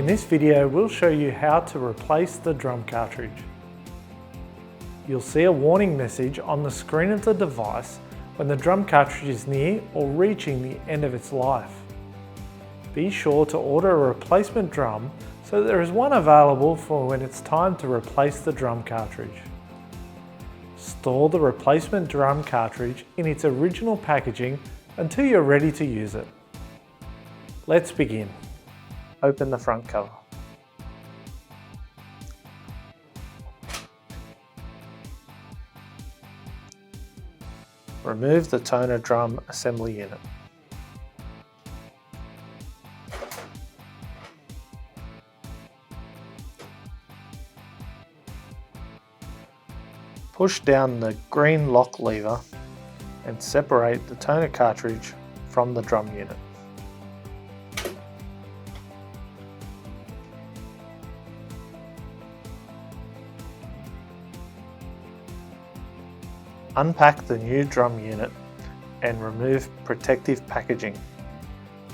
In this video, we'll show you how to replace the drum cartridge. You'll see a warning message on the screen of the device when the drum cartridge is near or reaching the end of its life. Be sure to order a replacement drum so there is one available for when it's time to replace the drum cartridge. Store the replacement drum cartridge in its original packaging until you're ready to use it. Let's begin. Open the front cover. Remove the toner drum assembly unit. Push down the green lock lever and separate the toner cartridge from the drum unit. Unpack the new drum unit and remove protective packaging.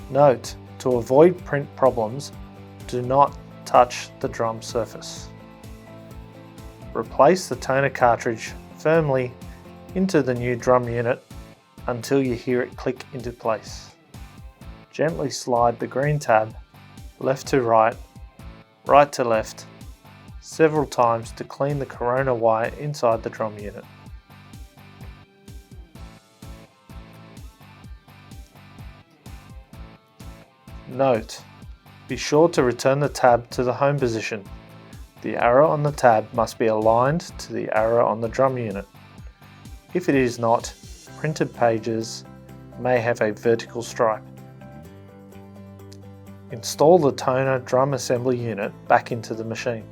Note, to avoid print problems, do not touch the drum surface. Replace the toner cartridge firmly into the new drum unit until you hear it click into place. Gently slide the green tab left to right, right to left, several times to clean the corona wire inside the drum unit. Note, be sure to return the tab to the home position. The arrow on the tab must be aligned to the arrow on the drum unit. If it is not, printed pages may have a vertical stripe. Install the toner drum assembly unit back into the machine.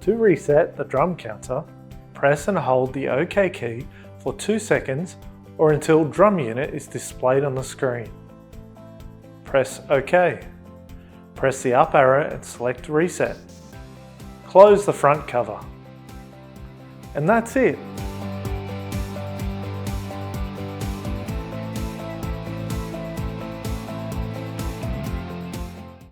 To reset the drum counter, press and hold the OK key for 2 seconds or until drum unit is displayed on the screen. Press OK. Press the up arrow and select Reset. Close the front cover. And that's it.